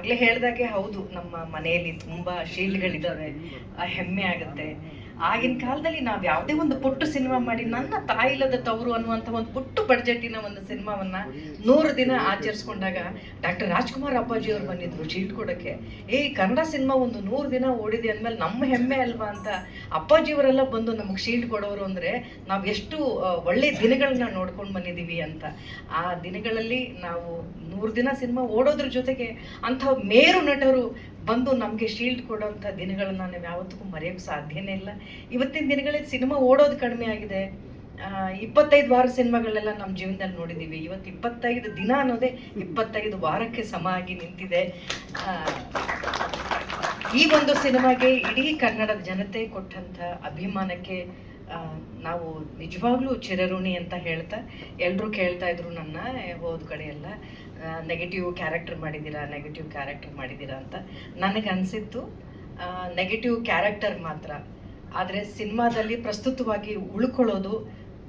ಆಗ್ಲೇ ಹೇಳ್ದಾಗೆ ಹೌದು, ನಮ್ಮ ಮನೆಯಲ್ಲಿ ತುಂಬಾ ಶೀಲ್ಡ್ಗಳಿದ್ದಾವೆ, ಹೆಮ್ಮೆ ಆಗುತ್ತೆ. ಆಗಿನ ಕಾಲದಲ್ಲಿ ನಾವು ಯಾವುದೇ ಒಂದು ಪುಟ್ಟು ಸಿನಿಮಾ ಮಾಡಿ ನನ್ನ ತಾಯಿಲದ ತವರು ಅನ್ನುವಂಥ ಒಂದು ಪುಟ್ಟು ಬಡ್ಜೆಟಿನ ಒಂದು ಸಿನಿಮಾವನ್ನ 100 ದಿನ ಆಚರಿಸ್ಕೊಂಡಾಗ ಡಾಕ್ಟರ್ ರಾಜ್ಕುಮಾರ್ ಅಪ್ಪಾಜಿ ಅವರು ಬಂದಿದ್ರು ಶೀಲ್ಡ್ ಕೊಡೋಕ್ಕೆ. ಕನ್ನಡ ಸಿನಿಮಾ ಒಂದು 100 ದಿನ ಓಡಿದೆ ಅಂದಮೇಲೆ ನಮ್ಮ ಹೆಮ್ಮೆ ಅಲ್ವಾ ಅಂತ ಅಪ್ಪಾಜಿಯವರೆಲ್ಲ ಬಂದು ನಮಗೆ ಶೀಲ್ಡ್ ಕೊಡೋರು ಅಂದರೆ ನಾವು ಎಷ್ಟು ಒಳ್ಳೆ ದಿನಗಳನ್ನ ನೋಡ್ಕೊಂಡು ಬಂದಿದ್ದೀವಿ ಅಂತ. ಆ ದಿನಗಳಲ್ಲಿ ನಾವು 100 ದಿನ ಸಿನಿಮಾ ಓಡೋದ್ರ ಜೊತೆಗೆ ಅಂಥ ಮೇರು ನಟರು ಬಂದು ನಮಗೆ ಶೀಲ್ಡ್ ಕೊಡೋಂಥ ದಿನಗಳನ್ನ ನಾವು ಯಾವತ್ತಿಗೂ ಮರೆಯೋಕ್ಕೆ ಸಾಧ್ಯನೇ ಇಲ್ಲ. ಇವತ್ತಿನ ದಿನಗಳಲ್ಲಿ ಸಿನಿಮಾ ಓಡೋದು ಕಡಿಮೆ ಆಗಿದೆ. 25 ವಾರ ಸಿನಿಮಾಗಳೆಲ್ಲ ನಮ್ಮ ಜೀವನದಲ್ಲಿ ನೋಡಿದ್ದೀವಿ. ಇವತ್ತು 25 ದಿನ ಅನ್ನೋದೇ 25 ವಾರಕ್ಕೆ ಸಮ ಆಗಿ ನಿಂತಿದೆ. ಈ ಒಂದು ಸಿನಿಮಾಗೆ ಇಡೀ ಕನ್ನಡದ ಜನತೆ ಕೊಟ್ಟಂಥ ಅಭಿಮಾನಕ್ಕೆ ನಾವು ನಿಜವಾಗ್ಲೂ ಚಿರಋಣಿ ಅಂತ ಹೇಳ್ತಾ, ಎಲ್ಲರೂ ಕೇಳ್ತಾ ಇದ್ರು ನನ್ನ ಹೋದ ಕಡೆ ಎಲ್ಲ ನೆಗೆಟಿವ್ ಕ್ಯಾರೆಕ್ಟರ್ ಮಾಡಿದ್ದೀರಾ ಅಂತ. ನನಗೆ ಅನಿಸಿತ್ತು ನೆಗೆಟಿವ್ ಕ್ಯಾರೆಕ್ಟರ್ ಮಾತ್ರ, ಆದರೆ ಸಿನಿಮಾದಲ್ಲಿ ಪ್ರಸ್ತುತವಾಗಿ ಉಳ್ಕೊಳ್ಳೋದು,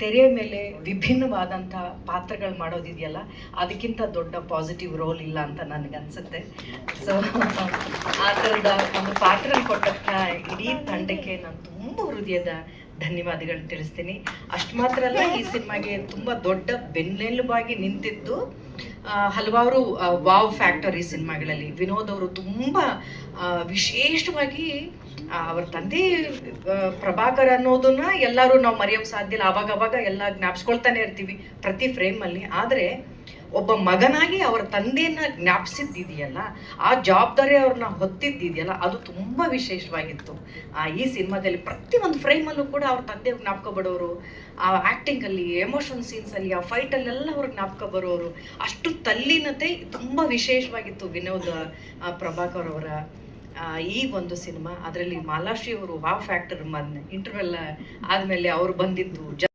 ತೆರೆಯ ಮೇಲೆ ವಿಭಿನ್ನವಾದಂಥ ಪಾತ್ರಗಳು ಮಾಡೋದಿದೆಯಲ್ಲ, ಅದಕ್ಕಿಂತ ದೊಡ್ಡ ಪಾಸಿಟಿವ್ ರೋಲ್ ಇಲ್ಲ ಅಂತ ನನಗನ್ಸುತ್ತೆ. ಸೊ ಆ ಥರದ ಒಂದು ಪಾತ್ರ ಕೊಟ್ಟಂಥ ಇಡೀ ತಂಡಕ್ಕೆ ನಾನು ತುಂಬ ಹೃದಯದ ಧನ್ಯವಾದಗಳನ್ನ ತಿಳಿಸ್ತೀನಿ. ಅಷ್ಟು ಮಾತ್ರ ಅಲ್ಲ, ಈ ಸಿನಿಮಾಗೆ ತುಂಬ ದೊಡ್ಡ ಬೆನ್ನೆಲುಬಾಗಿ ನಿಂತಿದ್ದು ಹಲವಾರು ವಾವ್ ಫ್ಯಾಕ್ಟರ್ ಈ ಸಿನಿಮಾಗಳಲ್ಲಿ. ವಿನೋದ್ ಅವರು ತುಂಬ ವಿಶೇಷವಾಗಿ ಅವ್ರ ತಂದೆ ಪ್ರಭಾಕರ್ ಅನ್ನೋದನ್ನ ಎಲ್ಲರೂ ನಾವು ಮರೆಯೋಕೆ ಸಾಧ್ಯ ಇಲ್ಲ. ಅವಾಗ ಎಲ್ಲ ಜ್ಞಾಪಿಸ್ಕೊಳ್ತಾನೆ ಇರ್ತೀವಿ ಪ್ರತಿ ಫ್ರೇಮಲ್ಲಿ. ಆದರೆ ಒಬ್ಬ ಮಗನಾಗಿ ಅವರ ತಂದೆಯನ್ನ ಜ್ಞಾಪಿಸಿದ್ದಿದೆಯಲ್ಲ, ಆ ಜವಾಬ್ದಾರಿ ಅವ್ರನ್ನ ಹೊತ್ತಿದ್ದಿದೆಯಲ್ಲ, ಅದು ತುಂಬ ವಿಶೇಷವಾಗಿತ್ತು. ಈ ಸಿನಿಮಾದಲ್ಲಿ ಪ್ರತಿಯೊಂದು ಫ್ರೇಮಲ್ಲೂ ಕೂಡ ಅವ್ರ ತಂದೆ ಜ್ಞಾಪಕ ಬರೋರು, ಆ ಆ್ಯಕ್ಟಿಂಗಲ್ಲಿ, ಎಮೋಷನ್ ಸೀನ್ಸಲ್ಲಿ, ಆ ಫೈಟಲ್ಲೆಲ್ಲ ಅವ್ರು ಜ್ಞಾಪಕ ಬರೋರು. ಅಷ್ಟು ತಲ್ಲೀನತೆ ತುಂಬ ವಿಶೇಷವಾಗಿತ್ತು ವಿನೋದ್ ಪ್ರಭಾಕರ್ ಅವರ ಈ ಒಂದು ಸಿನಿಮಾ. ಅದರಲ್ಲಿ ಮಾಲಾಶ್ರೀ ಅವರು ವಾವ್ ಫ್ಯಾಕ್ಟರ್ ಇಂಟರ್ವೆಲ್ ಆದಮೇಲೆ ಅವ್ರು ಬಂದಿದ್ದು